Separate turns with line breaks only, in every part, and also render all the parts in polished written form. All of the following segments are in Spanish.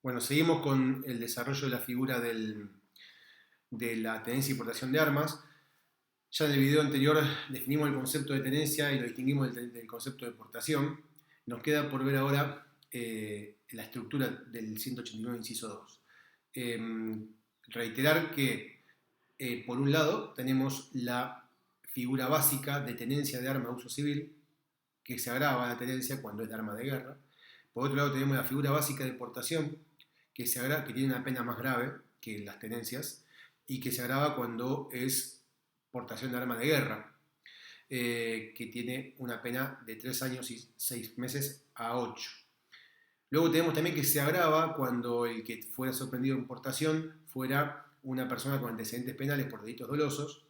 Bueno, seguimos con el desarrollo de la figura de la tenencia y portación de armas. Ya en el video anterior definimos el concepto de tenencia y lo distinguimos del concepto de portación. Nos queda por ver ahora la estructura del 189, inciso 2. Reiterar que, por un lado, tenemos la figura básica de tenencia de arma de uso civil, que se agrava la tenencia cuando es de arma de guerra. Por otro lado, tenemos la figura básica de portación, que tiene una pena más grave que las tenencias y que se agrava cuando es portación de arma de guerra, que tiene una pena de 3 años y 6 meses a 8. Luego tenemos también que se agrava cuando el que fuera sorprendido en portación fuera una persona con antecedentes penales por delitos dolosos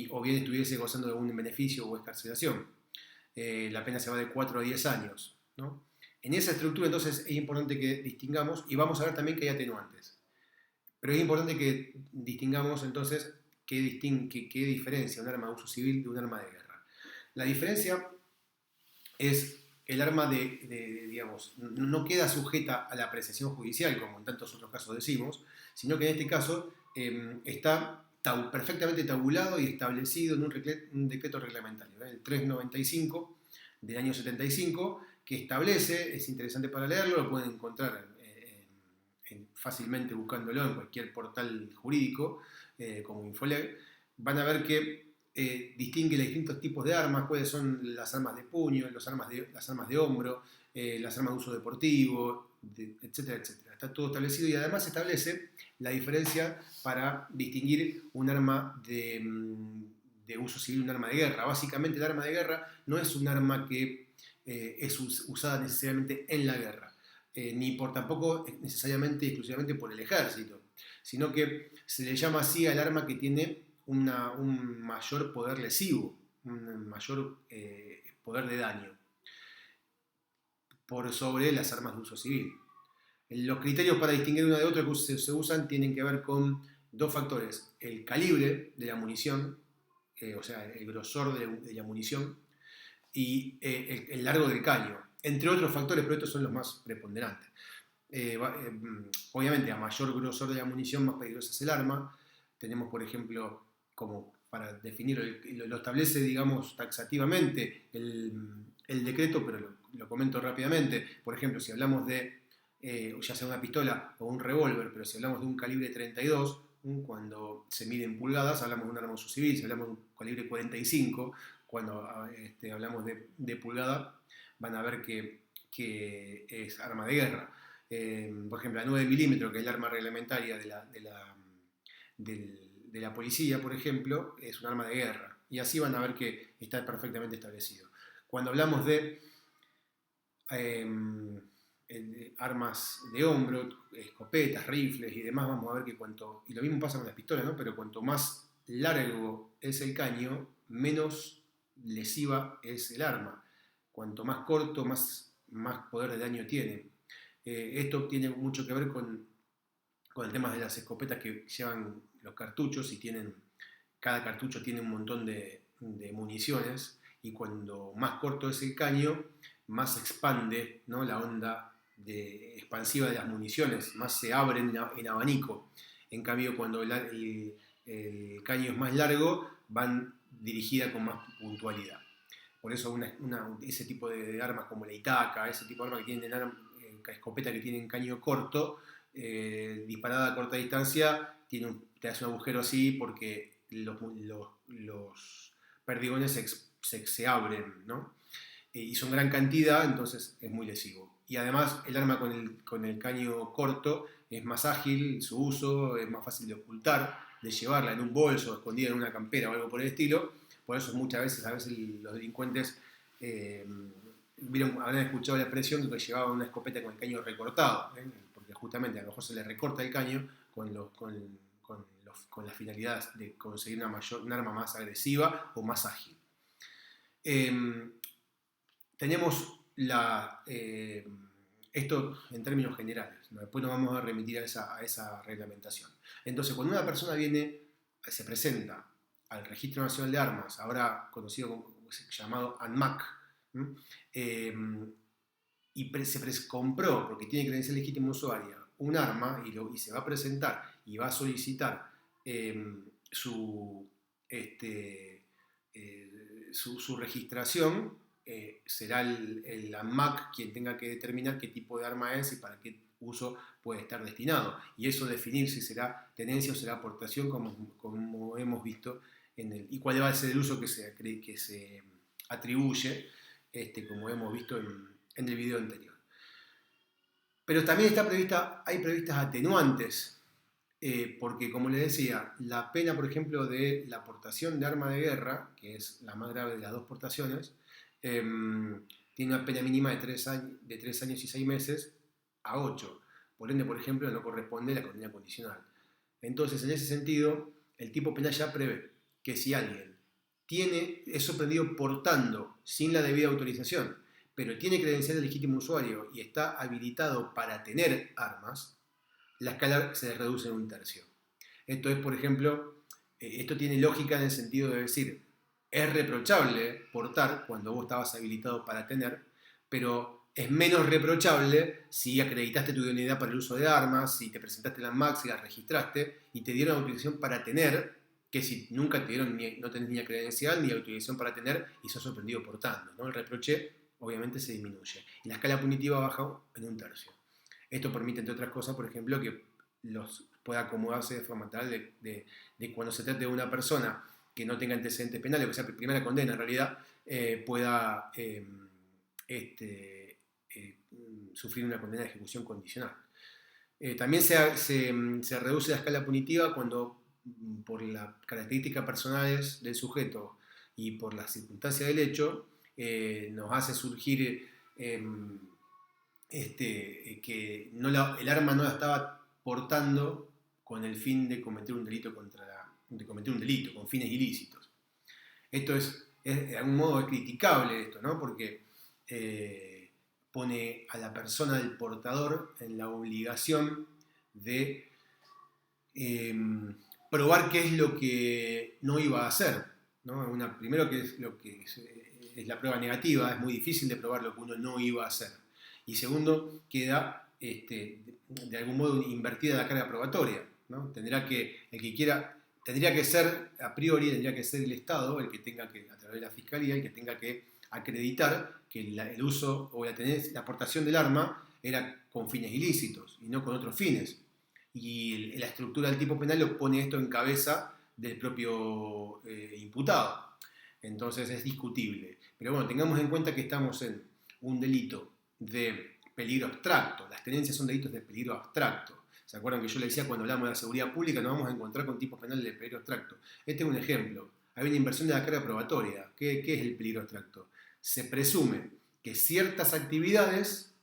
o bien estuviese gozando de algún beneficio o excarcelación. La pena se va de 4 a 10 años, ¿no? En esa estructura entonces es importante que distingamos, y vamos a ver también que hay atenuantes, pero es importante que distingamos entonces qué diferencia un arma de uso civil de un arma de guerra. La diferencia es el arma digamos, no queda sujeta a la apreciación judicial, como en tantos otros casos decimos, sino que en este caso está perfectamente tabulado y establecido en un decreto reglamentario, el 395 del año 75, que establece, es interesante para leerlo, lo pueden encontrar fácilmente buscándolo en cualquier portal jurídico, como Infoleg. Van a ver que distingue los distintos tipos de armas, cuáles son las armas de puño, las armas de hombro, las armas de uso deportivo, etcétera, etcétera. Está todo establecido y además establece la diferencia para distinguir un arma de uso civil y un arma de guerra. Básicamente el arma de guerra no es un arma que es usada necesariamente en la guerra, ni tampoco necesariamente y exclusivamente por el ejército, sino que se le llama así al arma que tiene un mayor poder lesivo, un mayor poder de daño por sobre las armas de uso civil. Los criterios para distinguir una de otra que se usan tienen que ver con dos factores: el calibre de la munición, o sea, el grosor de la munición, y el largo del caño, entre otros factores, pero estos son los más preponderantes. Obviamente, a mayor grosor de la munición, más peligrosa es el arma. Tenemos, por ejemplo, como para definirlo, lo establece, digamos, taxativamente el decreto, pero lo comento rápidamente. Por ejemplo, si hablamos de ya sea una pistola o un revólver, pero si hablamos de un calibre 32, cuando se mide en pulgadas, hablamos de un arma de uso civil. Si hablamos de un calibre 45, cuando hablamos de pulgada, van a ver que es arma de guerra. Por ejemplo, la 9 milímetros, que es el arma reglamentaria de la policía, por ejemplo, es un arma de guerra. Y así van a ver que está perfectamente establecido. Cuando hablamos de armas de hombro, escopetas, rifles y demás, vamos a ver que y lo mismo pasa con las pistolas, ¿no? Pero cuanto más largo es el caño, menos lesiva es el arma. Cuanto más corto, más poder de daño tiene. Esto tiene mucho que ver con el tema de las escopetas que llevan los cartuchos y cada cartucho tiene un montón de municiones, y cuando más corto es el caño, más se expande, ¿no?, la onda expansiva de las municiones, más se abren en abanico. En cambio, cuando el caño es más largo, van dirigida con más puntualidad. Por eso ese tipo de armas como la Itaca, ese tipo de armas que tienen escopeta que tienen caño corto, disparada a corta distancia, te hace un agujero así porque los perdigones se abren, ¿no? Y son gran cantidad, entonces es muy lesivo. Y además el arma con el caño corto es más ágil su uso, es más fácil de ocultar, de llevarla en un bolso, escondida en una campera o algo por el estilo. Por eso muchas veces los delincuentes habrán escuchado la expresión de que llevaban una escopeta con el caño recortado, porque justamente a lo mejor se le recorta el caño con la finalidad de conseguir un arma más agresiva o más ágil. Tenemos esto en términos generales, ¿no? Después nos vamos a remitir a esa reglamentación. Entonces, cuando una persona se presenta al Registro Nacional de Armas, ahora conocido llamado ANMAC, y compró, porque tiene credencial legítima usuaria, un arma y se va a presentar y va a solicitar su, su registración, será el ANMAC quien tenga que determinar qué tipo de arma es y para qué uso puede estar destinado. Y eso definir si será tenencia o será aportación, como hemos visto, y cuál va a ser el uso que se atribuye, como hemos visto en el video anterior. Pero también hay previstas atenuantes, porque como les decía, la pena, por ejemplo, de la aportación de arma de guerra, que es la más grave de las dos portaciones, tiene una pena mínima de 3 años y 6 meses a 8. Por ende, por ejemplo, no corresponde la condena condicional. Entonces, en ese sentido, el tipo penal ya prevé que si alguien es sorprendido portando sin la debida autorización, pero tiene credencial de legítimo usuario y está habilitado para tener armas, la escala se reduce en 1/3. Esto es, por ejemplo, esto tiene lógica en el sentido de decir, es reprochable portar cuando vos estabas habilitado para tener, pero es menos reprochable si acreditaste tu idoneidad para el uso de armas, si te presentaste la ANMAC, si la registraste y te dieron autorización para tener, que si nunca te dieron, no tenés ni credencial ni autorización para tener y sos sorprendido portando, ¿no? El reproche obviamente se disminuye y la escala punitiva baja en 1/3. Esto permite, entre otras cosas, por ejemplo, que pueda acomodarse de forma tal de cuando se trate de una persona que no tenga antecedentes penales, o que sea primera condena en realidad, pueda sufrir una condena de ejecución condicional. También se reduce la escala punitiva cuando, por las características personales del sujeto y por las circunstancias del hecho, nos hace surgir que el arma no la estaba portando con el fin de cometer un delito con fines ilícitos. Esto es de algún modo criticable esto, ¿no? Porque pone a la persona del portador en la obligación de probar qué es lo que no iba a hacer, ¿no? Primero, que es lo que es la prueba negativa, es muy difícil de probar lo que uno no iba a hacer. Y segundo, queda de algún modo invertida la carga probatoria, ¿no? Tendría que ser, a priori, tendría que ser el Estado el que tenga que, a través de la Fiscalía, el que tenga que acreditar que el uso o la aportación del arma era con fines ilícitos y no con otros fines. Y la estructura del tipo penal lo pone esto en cabeza del propio imputado. Entonces es discutible. Pero bueno, tengamos en cuenta que estamos en un delito de peligro abstracto. Las tenencias son delitos de peligro abstracto. ¿Se acuerdan que yo le decía cuando hablamos de la seguridad pública nos vamos a encontrar con tipos penales de peligro abstracto? Este es un ejemplo. Hay una inversión de la carga probatoria. ¿Qué es el peligro abstracto? Se presume que ciertas actividades,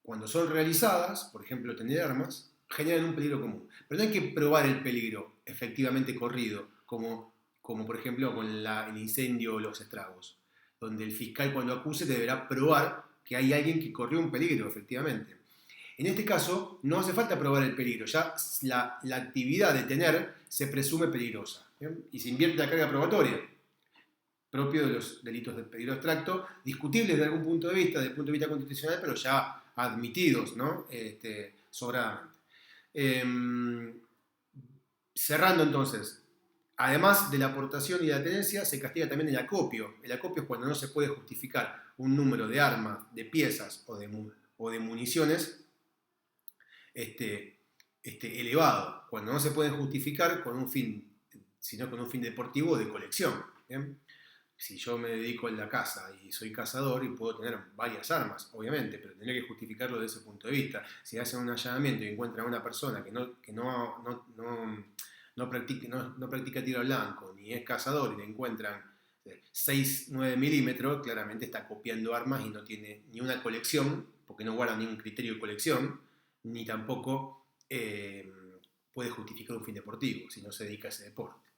cuando son realizadas, por ejemplo tener armas, generan un peligro común. Pero no hay que probar el peligro efectivamente corrido, como por ejemplo con el incendio o los estragos, donde el fiscal cuando acuse deberá probar que hay alguien que corrió un peligro, efectivamente. En este caso, no hace falta probar el peligro, ya la actividad de tener se presume peligrosa, ¿bien? Y se invierte la carga probatoria, propio de los delitos de peligro abstracto, discutibles desde algún punto de vista, desde el punto de vista constitucional, pero ya admitidos, ¿no? Sobradamente. Cerrando entonces, además de la aportación y la tenencia, se castiga también el acopio. El acopio es cuando no se puede justificar un número de armas, de piezas o de municiones elevado, cuando no se pueden justificar con un fin, sino con un fin deportivo o de colección. ¿Bien? Si yo me dedico en la caza y soy cazador y puedo tener varias armas, obviamente, pero tendría que justificarlo desde ese punto de vista. Si hacen un allanamiento y encuentran a una persona que no practica tiro al blanco, ni es cazador, y le encuentran 6-9 milímetros, claramente está copiando armas y no tiene ni una colección, porque no guarda ningún criterio de colección, ni tampoco puede justificar un fin deportivo, si no se dedica a ese deporte.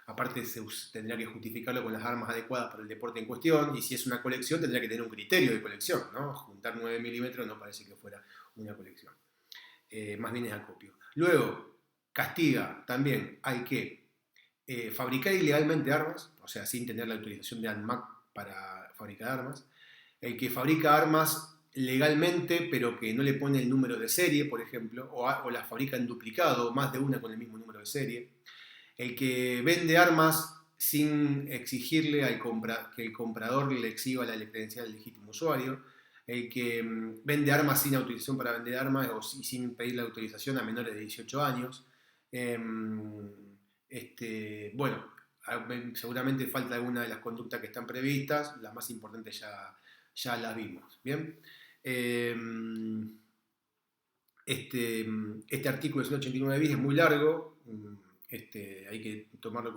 Aparte tendrá que justificarlo con las armas adecuadas para el deporte en cuestión, y si es una colección tendrá que tener un criterio de colección, ¿no? Juntar 9 milímetros no parece que fuera una colección. Más bien es acopio. Luego, castiga también, hay que fabricar ilegalmente armas, o sea, sin tener la autorización de ANMAC para fabricar armas. El que fabrica armas legalmente, pero que no le pone el número de serie, por ejemplo, o la fabrica en duplicado, más de una con el mismo número de serie. El que vende armas sin exigirle que el comprador le exhiba la credencial del legítimo usuario. El que vende armas sin autorización para vender armas y sin pedir la autorización a menores de 18 años. Bueno, seguramente falta alguna de las conductas que están previstas, las más importantes ya las vimos. Bien. Este artículo 189 bis es muy largo, hay que tomarlo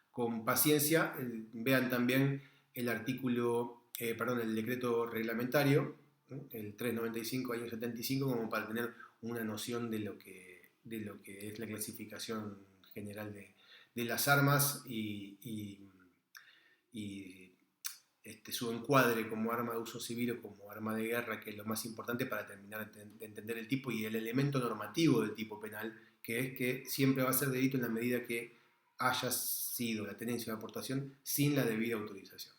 con paciencia. Vean también el artículo, el decreto reglamentario, ¿no? El 395 año 75, como para tener una noción de lo que es la clasificación general de las armas y su encuadre como arma de uso civil o como arma de guerra, que es lo más importante para terminar de entender el tipo y el elemento normativo del tipo penal, que es que siempre va a ser delito en la medida que haya sido la tenencia o la aportación sin la debida autorización.